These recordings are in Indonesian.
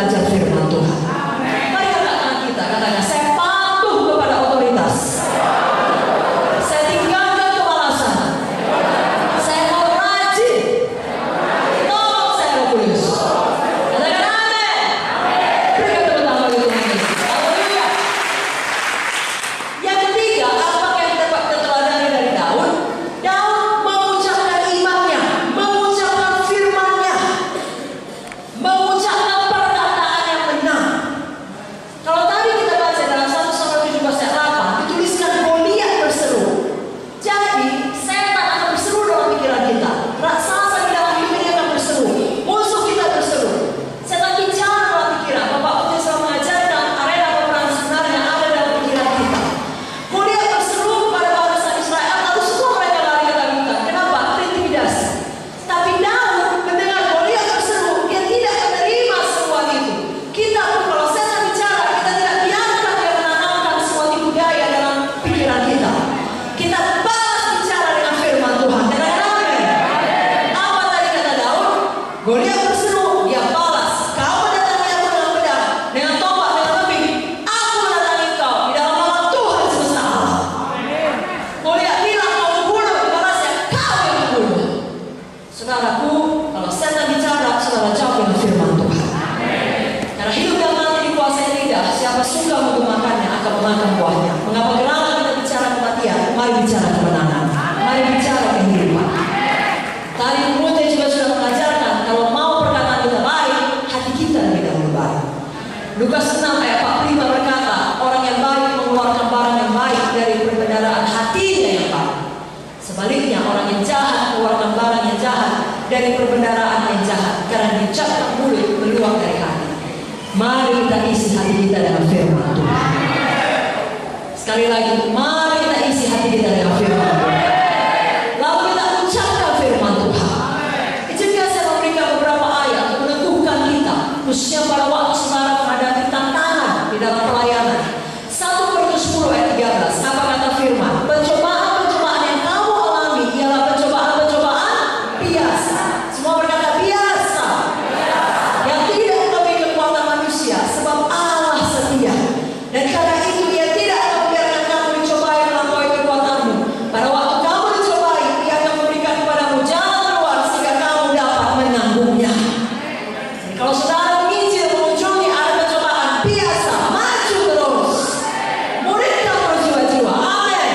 belajar firman Tuhan. Mari katakan kita, katakan saya patuh kepada otoritas. Saya tinggalkan kemalasan. Saya mau rajin. Tolong saya Roh Kudus. Katakan amin. Berikan tepuk tangan bagi Tuhan Yesus. Haleluya. Yang ketiga, apa yang kita teladani dari Daud? Daud mengucapkan imannya, mengucapkan firman-Nya, mengucapkan perkataan yang benar. Kalau tadi kita baca dalam 1 Samuel 17 ayat 8, dituliskan Goliat berseru. Jadi setan akan berseru dalam pikiran kita. Raksasa di dalam hidup ini akan berseru. Musuh kita berseru. Setan bicara dalam pikiran. Bapak Putri selalu mengajarkan arena peperangan sebenarnya ada dalam pikiran kita. Goliat berseru kepada bangsa Israel, lalu semua mereka lari ketakutan. Kenapa? Terintimidasi. Tapi Daud mendengar Goliat berseru, dia tidak menerima semua itu. Kita pun kalau setan bicara, kita tidak biarkan dia menanamkan semua tipu daya dalam pikiran kita. Kita balas bicara dengan firman Tuhan. Katakan amin. Apa tadi kata Daud? Goliat berseru, dia balas. Kau mendatangi aku dengan pedang, dengan tombak, dengan tebing. Aku mendatangi kau di dalam nama Tuhan semesta alam. Goliat bilang kau membunuh, balasnya kau yang membunuh. Saudaraku, kalau setan bicara, saudara jawab dengan firman Tuhan. Karena hidup dan mati dikuasai lidah, siapa suka menggunakannya akan memakan buahnya. Mengapa gerangan kita bicara kematian? Mari bicara kemenangan. Mari bicara kehidupan. Tadi Mutia juga sudah mengajarkan, kalau mau perkataan kita baik, hati kita lebih dahulu baik. Lukas 6 ayat 45 berkata, orang yang baik mengeluarkan barang yang baik dari perbendaharaan hatinya yang baik. Sebaliknya, orang yang jahat mengeluarkan barang yang jahat dari perbendaharaan yang jahat, karena diucapkan mulut keluar dari hati. Mari kita isi hati kita dengan firman Tuhan. Sekali lagi, mari kita isi hati kita dengan firman Tuhan. Lalu kita ucapkan firman Tuhan. Izinkan saya memberikan beberapa ayat untuk meneguhkan kita, khususnya pada waktu saudara menghadapi tantangan di dalam pelayanan. 1 Korintus 10 ayat 13. Apa kata firman? Pencobaan-pencobaan yang kamu alami ialah pencobaan-pencobaan biasa. Semua berkata biasa. Yang tidak melebihi kekuatan manusia, sebab Allah setia. Dan karena itu Ia tidak akan membiarkan kamu dicobai melampaui kekuatanmu. Pada waktu kamu dicobai, Ia akan memberikan kepadamu jalan keluar sehingga kamu dapat menanggungnya. Jadi kalau saudara menginjil mengunjungi ada pencobaan biasa, maju terus. Muridkan terus jiwa-jiwa. Amin.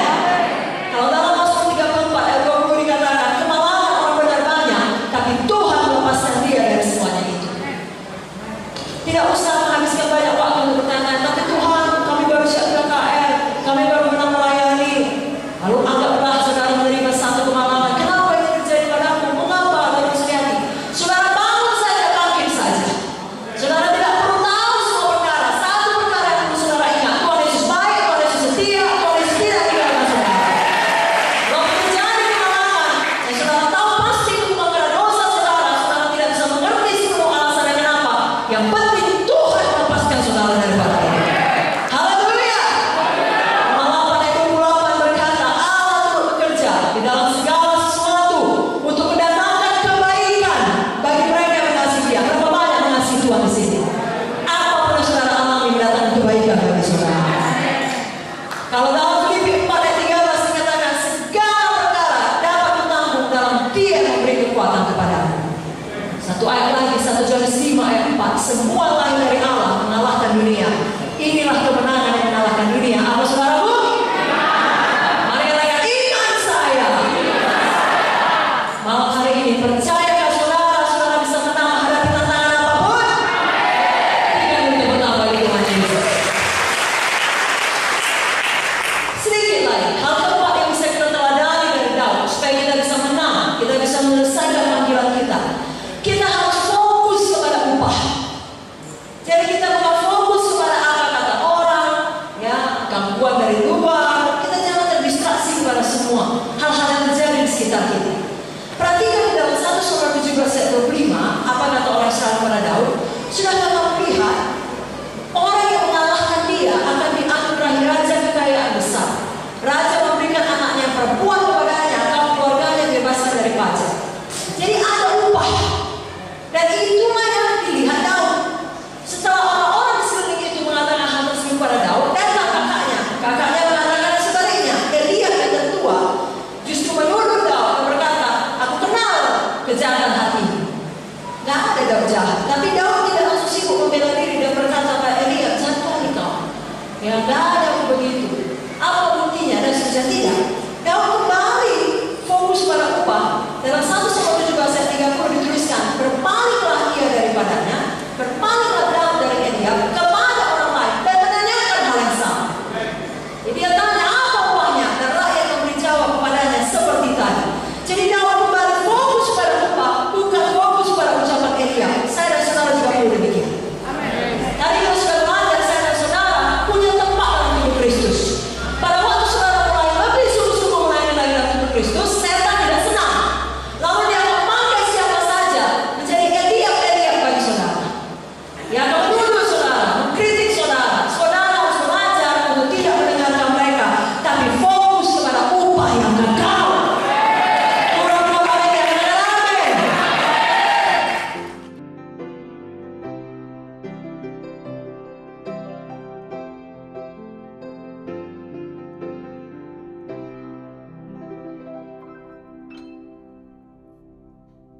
Kalau dalam Mazmur 34 ayat 20 dikatakan, kemalangan orang benar banyak, tapi Tuhan melepaskan dia dari semuanya itu. Tidak usah menghabiskan banyak waktu untuk bertanya, tapi Tuhan, kami baru siap KKR, kami baru menang melayani. Lalu anggaplah saudara menerima satu kemalangan. Kenapa ini terjadi padamu? Mengapa? Lalu sehati. Saudara bangun saja, bangkit saja. Saudara tidak perlu tahu semua perkara. Satu perkara yang perlu saudara ingat, Tuhan Yesus baik, Tuhan Yesus setia, Tuhan Yesus tidak tinggalkan saudara. Kalau terjadi kemalangan, dan saudara tahu pasti itu bukan karena dosa saudara, saudara tidak bisa mengerti sepenuh alasannya kenapa. Yang penting